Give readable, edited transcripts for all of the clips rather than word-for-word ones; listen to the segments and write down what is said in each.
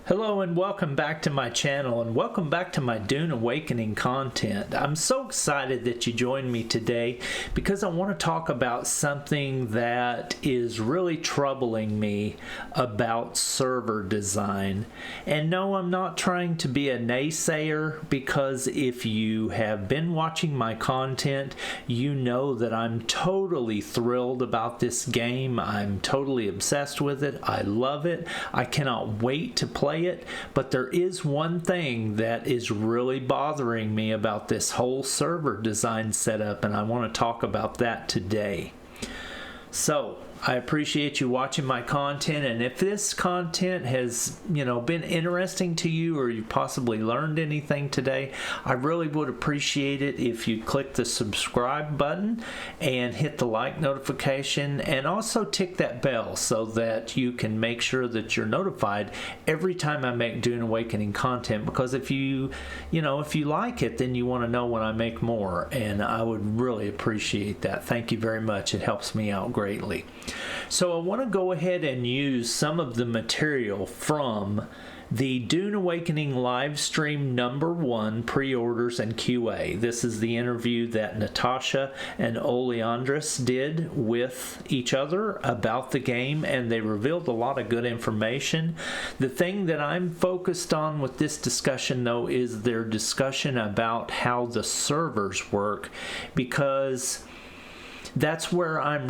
Hello and welcome back to my channel and welcome back to my Dune Awakening content. I'm so excited that you joined me today because I want to talk about something that is really troubling me about server design. And no, I'm not trying to be a naysayer, because if you have been watching my content, you know that I'm totally thrilled about this game. I'm totally obsessed with it. I love it. I cannot wait to play it, but there is one thing that is really bothering me about this whole server design setup, and I want to talk about that today. So I appreciate you watching my content, and if this content has, been interesting to you, or you possibly learned anything today, I really would appreciate it if you click the subscribe button and hit the like notification, and also tick that bell so that you can make sure that you're notified every time I make Dune Awakening content, because if you like it, then you want to know when I make more, and I would really appreciate that. Thank you very much. It helps me out greatly. So I want to go ahead and use some of the material from the Dune Awakening live stream #1 pre-orders and QA. This is the interview that Natasha and Oleandris did with each other about the game, and they revealed a lot of good information. The thing that I'm focused on with this discussion, though, is their discussion about how the servers work, because that's where I'm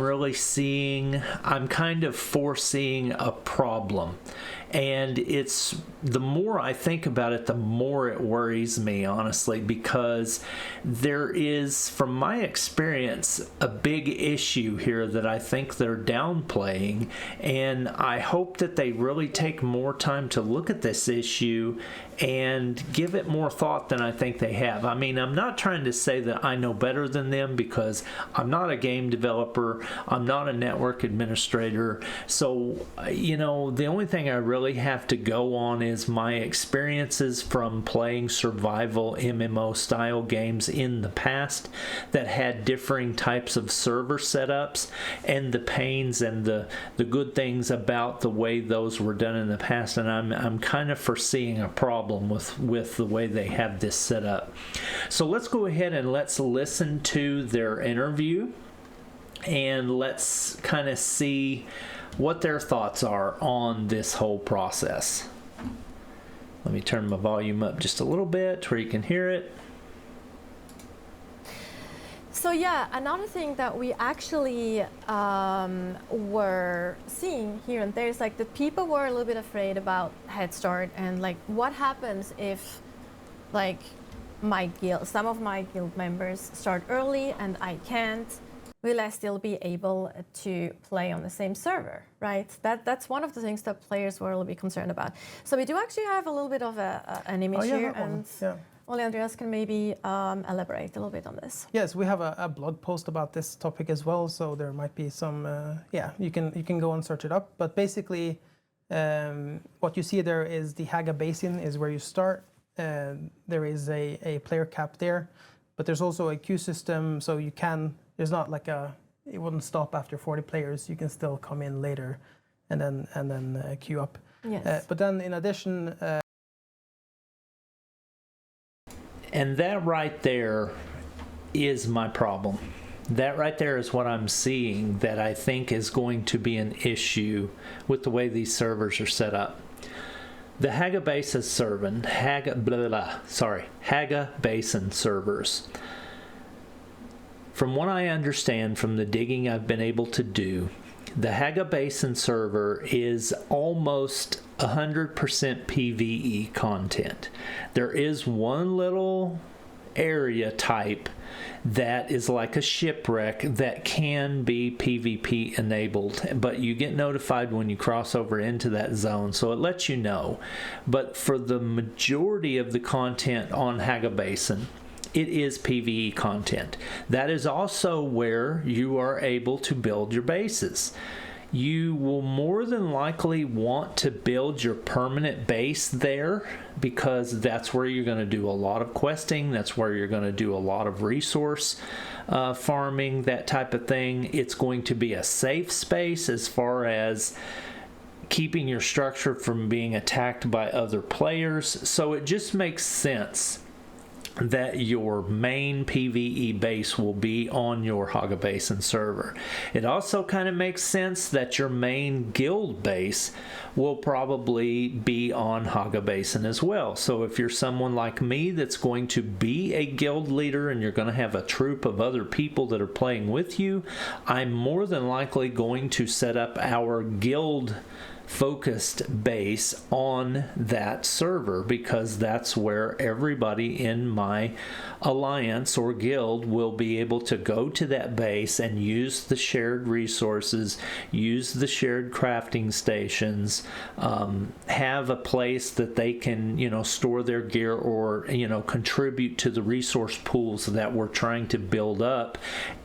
kind of foreseeing a problem. And it's, the more I think about it, the more it worries me, honestly, because there is, from my experience, a big issue here that I think they're downplaying, and I hope that they really take more time to look at this issue and give it more thought than I think they have. I mean, I'm not trying to say that I know better than them, because I'm not a game developer, I'm not a network administrator, so, the only thing I really have to go on is my experiences from playing survival MMO style games in the past that had differing types of server setups, and the pains and the good things about the way those were done in the past, and I'm kind of foreseeing a problem with the way they have this set up. So let's go ahead and let's listen to their interview, and let's kind of see what their thoughts are on this whole process. Let me turn my volume up just a little bit where you can hear it. So yeah, another thing that we actually were seeing here and there is like that people were a little bit afraid about Head Start, and like what happens if like some of my guild members start early and I can't. Will I still be able to play on the same server, right? That's one of the things that players were a little bit concerned about. So we do actually have a little bit of an image here, and Oleandris can maybe elaborate a little bit on this. Yes, we have a blog post about this topic as well, so there might be some, you can go and search it up. But basically, what you see there is the Haga Basin is where you start. There is a player cap there, but there's also a queue system, so you can, there's not like it wouldn't stop after 40 players. You can still come in later and then queue up. Yes. But then in addition... And that right there is my problem. That right there is what I'm seeing that I think is going to be an issue with the way these servers are set up. The Hagga Basin Hagga Basin servers. From what I understand from the digging I've been able to do, the Haga Basin server is almost 100% PvE content. There is one little area type that is like a shipwreck that can be PvP enabled, but you get notified when you cross over into that zone, so it lets you know. But for the majority of the content on Haga Basin, it is PvE content. That is also where you are able to build your bases. You will more than likely want to build your permanent base there, because that's where you're going to do a lot of questing, that's where you're going to do a lot of resource farming, that type of thing. It's going to be a safe space as far as keeping your structure from being attacked by other players. So it just makes sense that your main PvE base will be on your Haga Basin server. It also kind of makes sense that your main guild base will probably be on Haga Basin as well. So if you're someone like me that's going to be a guild leader and you're going to have a troop of other people that are playing with you, I'm more than likely going to set up our guild focused base on that server, because that's where everybody in my alliance or guild will be able to go to that base and use the shared resources, use the shared crafting stations, have a place that they can, store their gear or, contribute to the resource pools that we're trying to build up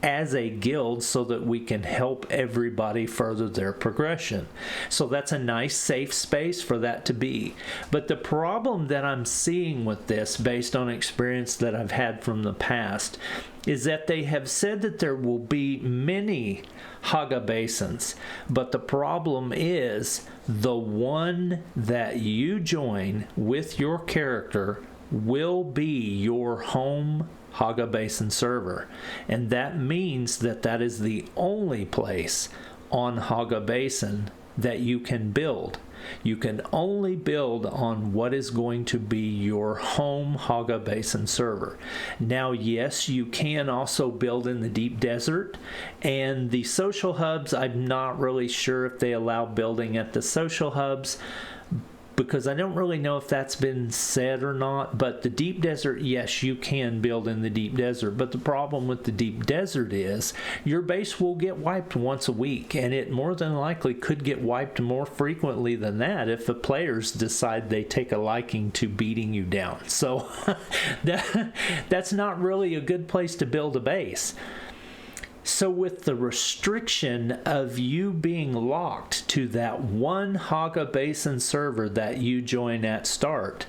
as a guild, so that we can help everybody further their progression. So that's a nice safe space for that to be. But the problem that I'm seeing with this, based on experience that I've had from the past, is that they have said that there will be many Haga Basins, but the problem is the one that you join with your character will be your home Haga Basin server, and that means that that is the only place on Haga Basin that you can build. You can only build on what is going to be your home Haga Basin server. Now, yes, you can also build in the deep desert, and the social hubs, I'm not really sure if they allow building at the social hubs, because I don't really know if that's been said or not. But the deep desert, yes, you can build in the deep desert. But the problem with the deep desert is your base will get wiped once a week, and it more than likely could get wiped more frequently than that if the players decide they take a liking to beating you down. So that's not really a good place to build a base. So with the restriction of you being locked to that one Haga Basin server that you join at start,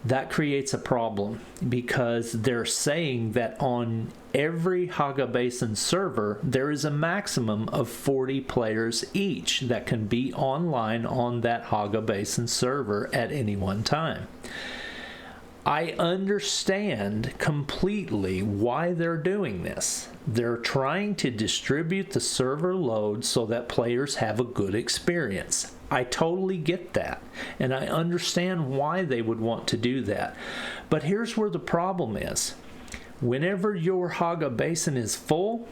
that creates a problem, because they're saying that on every Haga Basin server there is a maximum of 40 players each that can be online on that Haga Basin server at any one time. I understand completely why they're doing this. They're trying to distribute the server load so that players have a good experience. I totally get that, and I understand why they would want to do that. But here's where the problem is. Whenever your Haga Basin is full,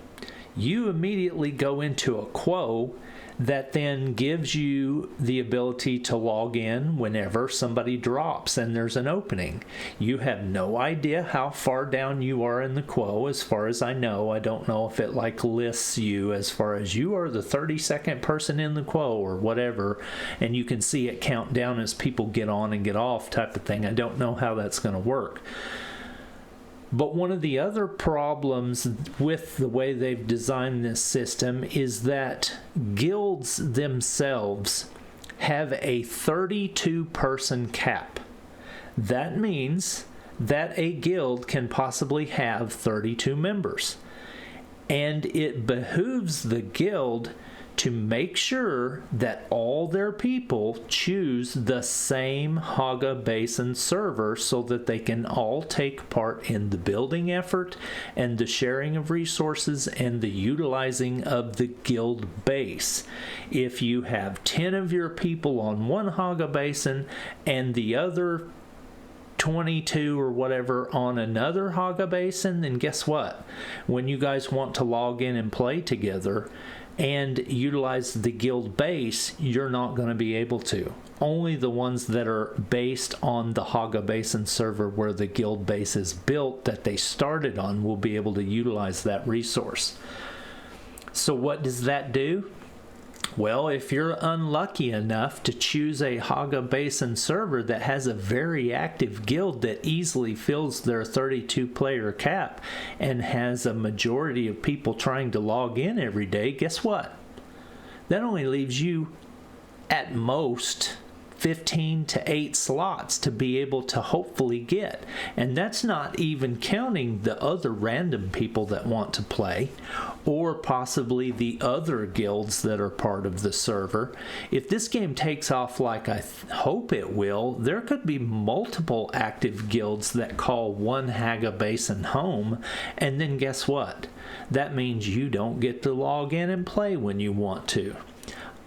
you immediately go into a queue that then gives you the ability to log in whenever somebody drops and there's an opening. You have no idea how far down you are in the queue. As far as I know, I don't know if it lists you as far as you are the 32nd person in the queue or whatever, and you can see it count down as people get on and get off type of thing. I don't know how that's going to work. But one of the other problems with the way they've designed this system is that guilds themselves have a 32-person cap. That means that a guild can possibly have 32 members. And it behooves the guild to make sure that all their people choose the same Haga Basin server so that they can all take part in the building effort and the sharing of resources and the utilizing of the guild base. If you have 10 of your people on one Haga Basin and the other 22 or whatever on another Haga Basin, then guess what? When you guys want to log in and play together and utilize the guild base, you're not going to be able to. Only the ones that are based on the Haga Basin server where the guild base is built that they started on will be able to utilize that resource. So what does that do? Well, if you're unlucky enough to choose a Haga Basin server that has a very active guild that easily fills their 32-player cap and has a majority of people trying to log in every day, guess what? That only leaves you, at most, 15 to 8 slots to be able to hopefully get. And that's not even counting the other random people that want to play, or possibly the other guilds that are part of the server. If this game takes off like I hope it will, there could be multiple active guilds that call one Haga Basin home, and then guess what? That means you don't get to log in and play when you want to.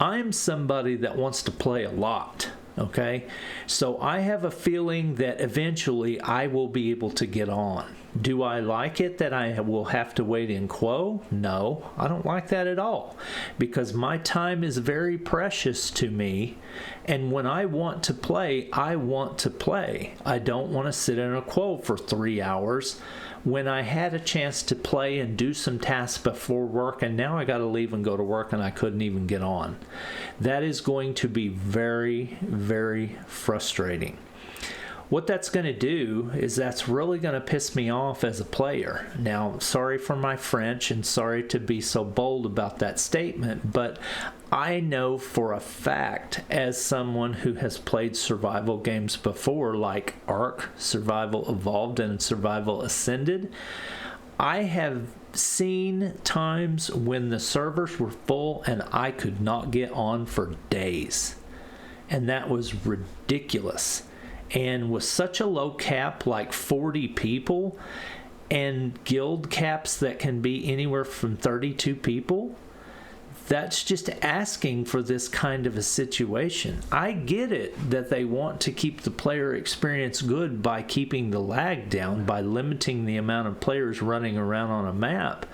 I'm somebody that wants to play a lot. Okay, so I have a feeling that eventually I will be able to get on. Do I like it that I will have to wait in queue? No, I don't like that at all, because my time is very precious to me, and when I want to play, I want to play. I don't want to sit in a queue for 3 hours when I had a chance to play and do some tasks before work, and now I got to leave and go to work and I couldn't even get on. That is going to be very, very frustrating. What that's going to do is that's really going to piss me off as a player. Now, sorry for my French and sorry to be so bold about that statement, but I know for a fact, as someone who has played survival games before, like Ark, Survival Evolved, and Survival Ascended, I have seen times when the servers were full and I could not get on for days. And that was ridiculous. And with such a low cap, like 40 people, and guild caps that can be anywhere from 32 people, that's just asking for this kind of a situation. I get it that they want to keep the player experience good by keeping the lag down, by limiting the amount of players running around on a map.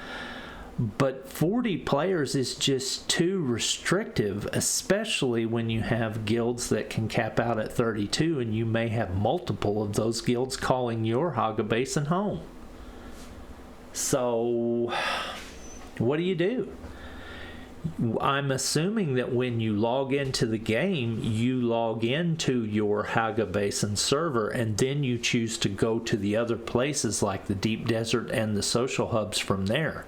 But 40 players is just too restrictive, especially when you have guilds that can cap out at 32, and you may have multiple of those guilds calling your Haga Basin home. So, what do you do? I'm assuming that when you log into the game, you log into your Hagga Basin server, and then you choose to go to the other places like the Deep Desert and the social hubs from there.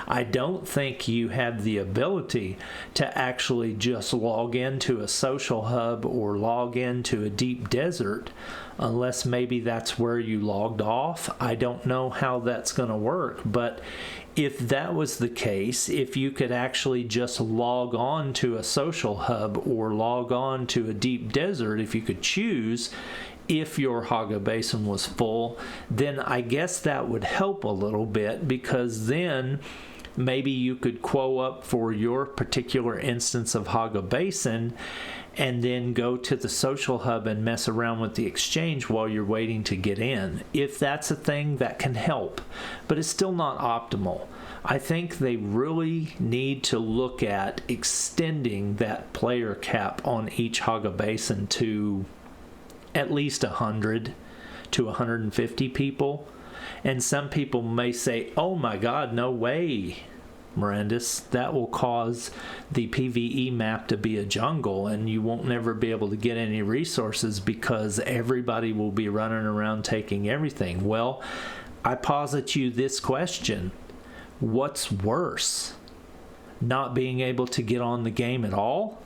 I don't think you have the ability to actually just log into a social hub or log into a Deep Desert unless maybe that's where you logged off. I don't know how that's going to work, but if that was the case, if you could actually just log on to a social hub or log on to a Deep Desert, if you could choose, if your Haga Basin was full, then I guess that would help a little bit, because then maybe you could queue up for your particular instance of Haga Basin and then go to the social hub and mess around with the exchange while you're waiting to get in. If that's a thing, that can help, but it's still not optimal. I think they really need to look at extending that player cap on each Haga Basin to at least 100 to 150 people. And some people may say, oh my God, no way, Mirandus, that will cause the PvE map to be a jungle and you won't never be able to get any resources because everybody will be running around taking everything. Well, I posit you this question. What's worse? Not being able to get on the game at all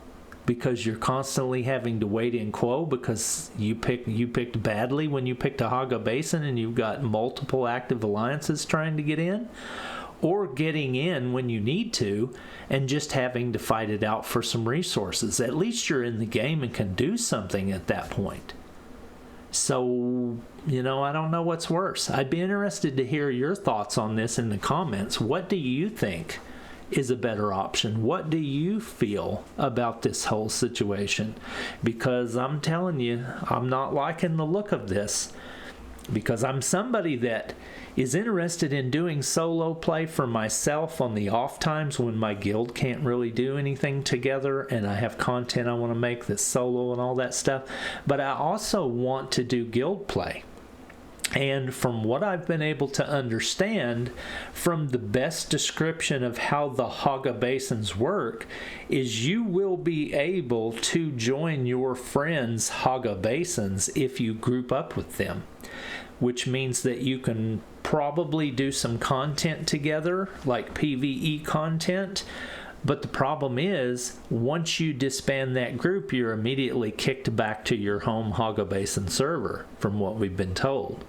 because you're constantly having to wait in queue because you picked badly when you picked a Haga Basin and you've got multiple active alliances trying to get in? Or getting in when you need to and just having to fight it out for some resources. At least you're in the game and can do something at that point. So, I don't know what's worse. I'd be interested to hear your thoughts on this in the comments. What do you think is a better option? What do you feel about this whole situation? Because I'm telling you, I'm not liking the look of this. Because I'm somebody that is interested in doing solo play for myself on the off times when my guild can't really do anything together and I have content I want to make that's solo and all that stuff. But I also want to do guild play. And from what I've been able to understand from the best description of how the Haga Basins work is you will be able to join your friends' Haga Basins if you group up with them, which means that you can probably do some content together, like PvE content, But the problem is, once you disband that group, you're immediately kicked back to your home Haga Basin server, from what we've been told.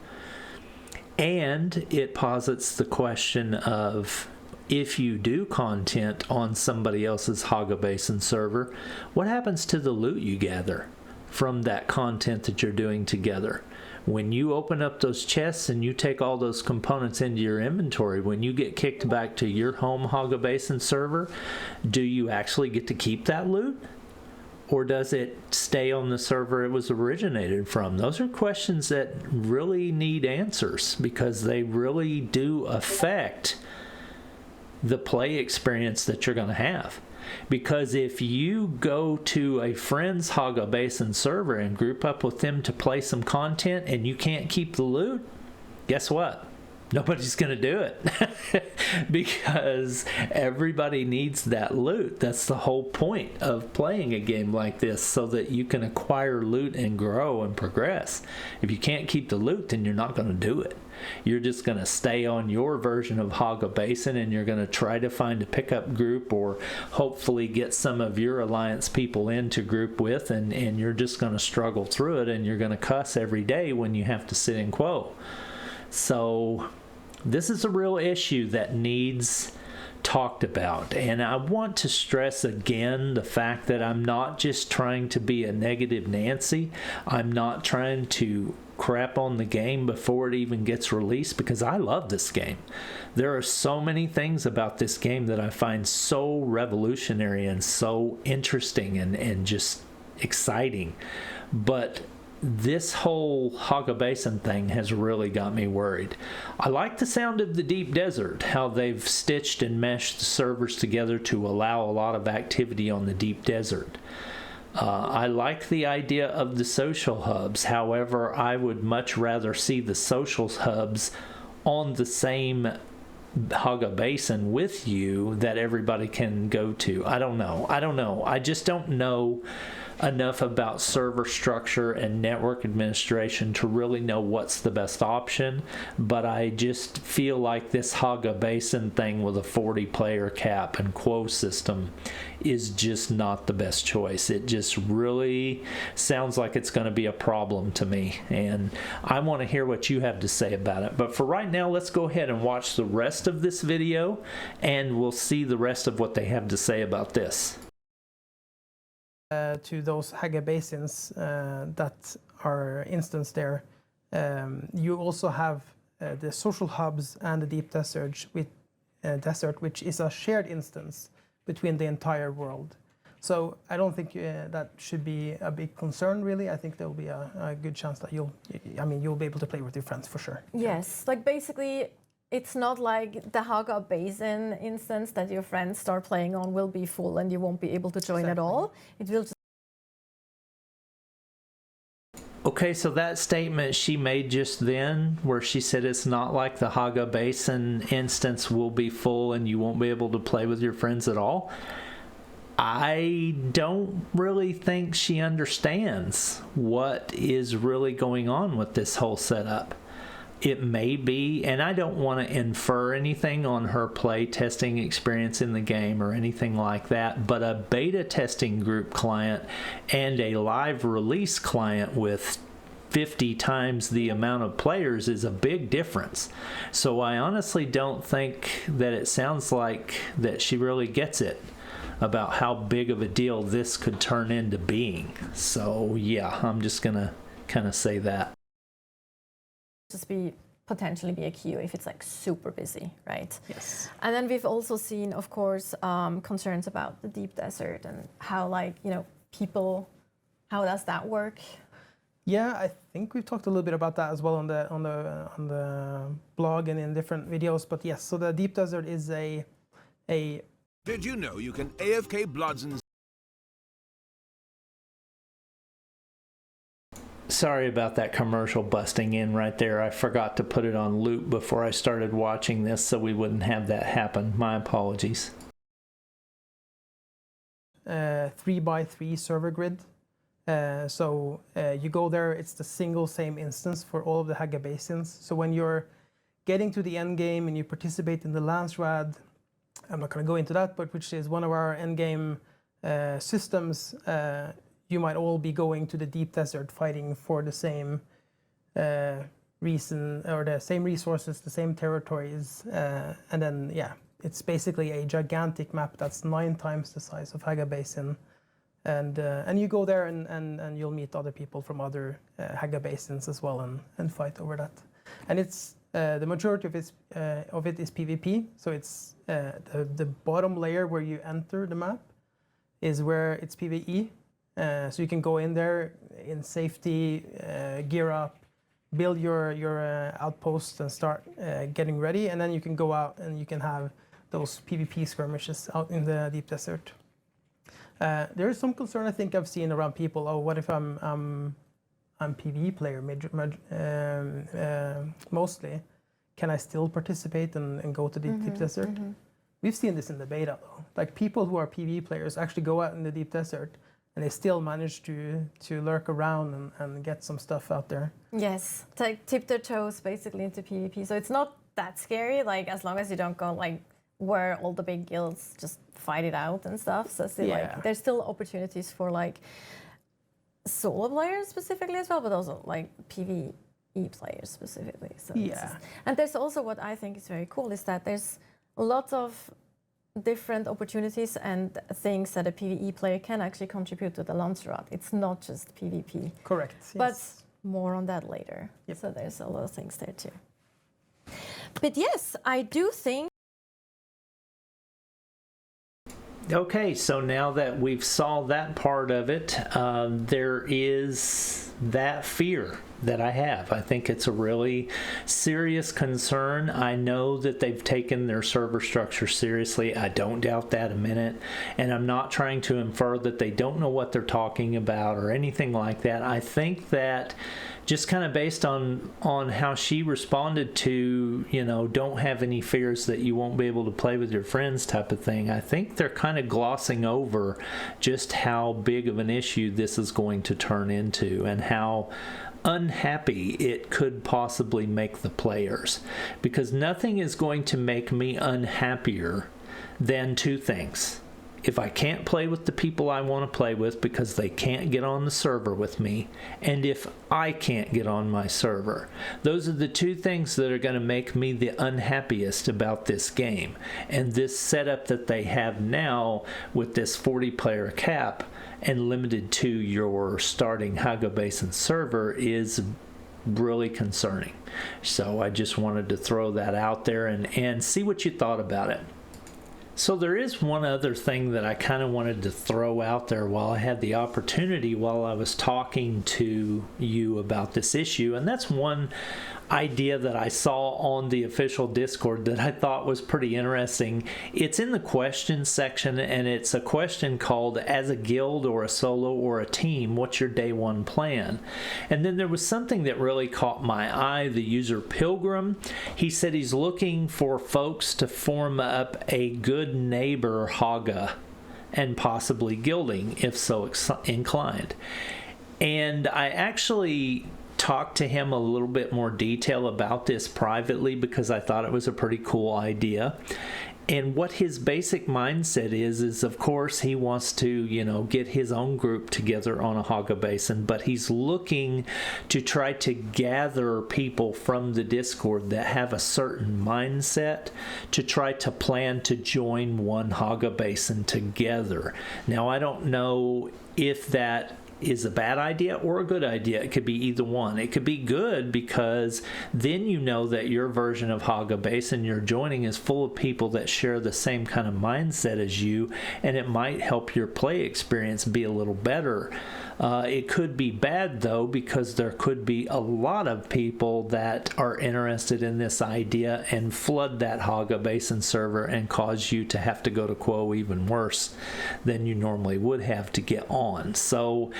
And it posits the question of, if you do content on somebody else's Haga Basin server, what happens to the loot you gather from that content that you're doing together? When you open up those chests and you take all those components into your inventory, when you get kicked back to your home Haga Basin server, do you actually get to keep that loot? Or does it stay on the server it was originated from? Those are questions that really need answers, because they really do affect the play experience that you're going to have. Because if you go to a friend's Haga Basin server and group up with them to play some content and you can't keep the loot, guess what? Nobody's going to do it because everybody needs that loot. That's the whole point of playing a game like this, so that you can acquire loot and grow and progress. If you can't keep the loot, then you're not going to do it. You're just going to stay on your version of Haga Basin, and you're going to try to find a pickup group, or hopefully get some of your alliance people in to group with, and you're just going to struggle through it, and you're going to cuss every day when you have to sit in quo. So this is a real issue that needs talked about, and I want to stress again the fact that I'm not just trying to be a negative Nancy. I'm not trying to crap on the game before it even gets released, because I love this game. There are so many things about this game that I find so revolutionary and so interesting and just exciting, but this whole Haga Basin thing has really got me worried. I like the sound of the deep desert, how they've stitched and meshed the servers together to allow a lot of activity on the deep desert. I like the idea of the social hubs. However, I would much rather see the social hubs on the same Haga Basin with you that everybody can go to. I don't know. I just don't know enough about server structure and network administration to really know what's the best option, but I just feel like this Haga Basin thing with a 40 player cap and quo system is just not the best choice. It just really sounds like it's going to be a problem to me, and I want to hear what you have to say about it. But for right now, let's go ahead and watch the rest of this video, and we'll see the rest of what they have to say about this. To those Hagga Basins that are instanced there, you also have the social hubs and the deep desert, which is a shared instance between the entire world. So I don't think that should be a big concern, really. I think there will be a good chance that you'll be able to play with your friends for sure. Yes, like basically, it's not like the Haga Basin instance that your friends start playing on will be full and you won't be able to join at all. It will just... Okay, so that statement she made just then, where she said it's not like the Haga Basin instance will be full and you won't be able to play with your friends at all, I don't really think she understands what is really going on with this whole setup. It may be, and I don't want to infer anything on her play testing experience in the game or anything like that, but a beta testing group client and a live release client with 50 times the amount of players is a big difference. So I honestly don't think that it sounds like that she really gets it about how big of a deal this could turn into being. So yeah, I'm just gonna kind of say that. Just potentially be a queue if it's like super busy, right? Yes. And then we've also seen, of course, concerns about the deep desert and how, like, people, how does that work? Yeah, I think we've talked a little bit about that as well on the blog and in different videos. But yes, so the deep desert is a. Did you know you can AFK Bloods and... Sorry about that commercial busting in right there. I forgot to put it on loop before I started watching this, so we wouldn't have that happen. My apologies. 3x3 server grid. So you go there, it's the single same instance for all of the Hagga Basins. So when you're getting to the end game and you participate in the Lance Rad, I'm not going to go into that, but which is one of our endgame systems. You might all be going to the deep desert fighting for the same reason, or the same resources, the same territories, and then it's basically a gigantic map that's 9 times the size of Haga Basin, and you go there and you'll meet other people from other Haga Basins as well and fight over that. And it's the majority of it is PvP, so it's the bottom layer where you enter the map is where it's PvE, so you can go in there in safety, gear up, build your outpost and start getting ready, and then you can go out and you can have those PvP skirmishes out in the deep desert. There is some concern I think I've seen around people. Oh, what if I'm PvE player mostly? Can I still participate and go to the deep desert? Mm-hmm. We've seen this in the beta though. Like people who are PvE players actually go out in the deep desert and they still manage to lurk around and get some stuff out there. Yes, tip their toes basically into PvP. So it's not that scary, like as long as you don't go like where all the big guilds just fight it out and stuff. So still, like there's still opportunities for like solo players specifically as well, but also like PvE players specifically. So and there's also what I think is very cool is that there's lots of different opportunities and things that a PvE player can actually contribute to the Lanzarote. It's not just PvP. Correct. But more on that later. Yep. So there's a lot of things there too. But yes, I do think. Okay, so now that we've solved that part of it, there is that fear that I have. I think it's a really serious concern. I know that they've taken their server structure seriously. I don't doubt that a minute. And I'm not trying to infer that they don't know what they're talking about or anything like that. I think that just kind of based on how she responded to, don't have any fears that you won't be able to play with your friends type of thing, I think they're kind of glossing over just how big of an issue this is going to turn into and how unhappy it could possibly make the players. Because nothing is going to make me unhappier than 2 things. If I can't play with the people I want to play with because they can't get on the server with me, and if I can't get on my server. Those are the 2 things that are going to make me the unhappiest about this game. And this setup that they have now with this 40-player cap and limited to your starting Haga Basin server is really concerning. So I just wanted to throw that out there and see what you thought about it. So there is one other thing that I kind of wanted to throw out there while I had the opportunity while I was talking to you about this issue, and that's one idea that I saw on the official Discord that I thought was pretty interesting. It's in the question section, and it's a question called, as a guild or a solo or a team, what's your day one plan? And then there was something that really caught my eye. The user Pilgrim, he said he's looking for folks to form up a good neighbor Haga and possibly guilding if so inclined. And I actually talked to him a little bit more detail about this privately because I thought it was a pretty cool idea. And what his basic mindset is of course he wants to, get his own group together on a Haga Basin, but he's looking to try to gather people from the Discord that have a certain mindset to try to plan to join one Haga Basin together. Now, I don't know if that is a bad idea or a good idea. It could be either one. It could be good because then you know that your version of Haga Basin you're joining is full of people that share the same kind of mindset as you, and it might help your play experience be a little better. It could be bad though, because there could be a lot of people that are interested in this idea and flood that Haga Basin server and cause you to have to go to Quo even worse than you normally would have to get on. So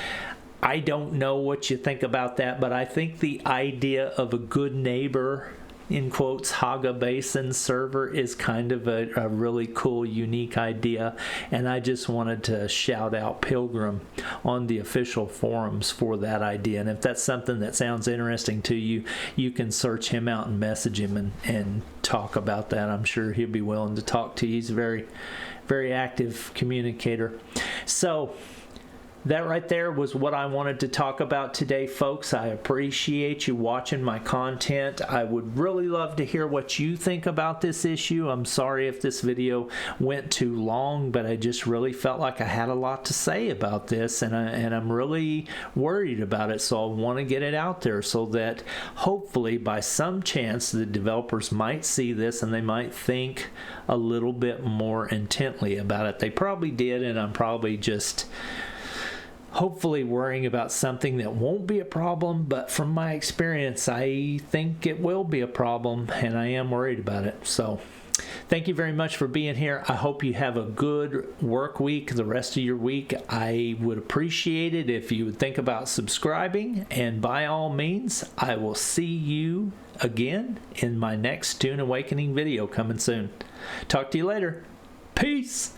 I don't know what you think about that, but I think the idea of a good neighbor in quotes, Hagga Basin server is kind of a really cool, unique idea, and I just wanted to shout out Pilgrim on the official forums for that idea. And if that's something that sounds interesting to you, you can search him out and message him and talk about that. I'm sure he'll be willing to talk to you. He's a very, very active communicator. So that right there was what I wanted to talk about today, folks. I appreciate you watching my content. I would really love to hear what you think about this issue. I'm sorry if this video went too long, but I just really felt like I had a lot to say about this, and I'm really worried about it. So I want to get it out there so that hopefully by some chance the developers might see this and they might think a little bit more intently about it. They probably did, and I'm probably just hopefully worrying about something that won't be a problem, but from my experience, I think it will be a problem, and I am worried about it. So thank you very much for being here. I hope you have a good work week the rest of your week. I would appreciate it if you would think about subscribing, and by all means, I will see you again in my next Dune Awakening video coming soon. Talk to you later. Peace!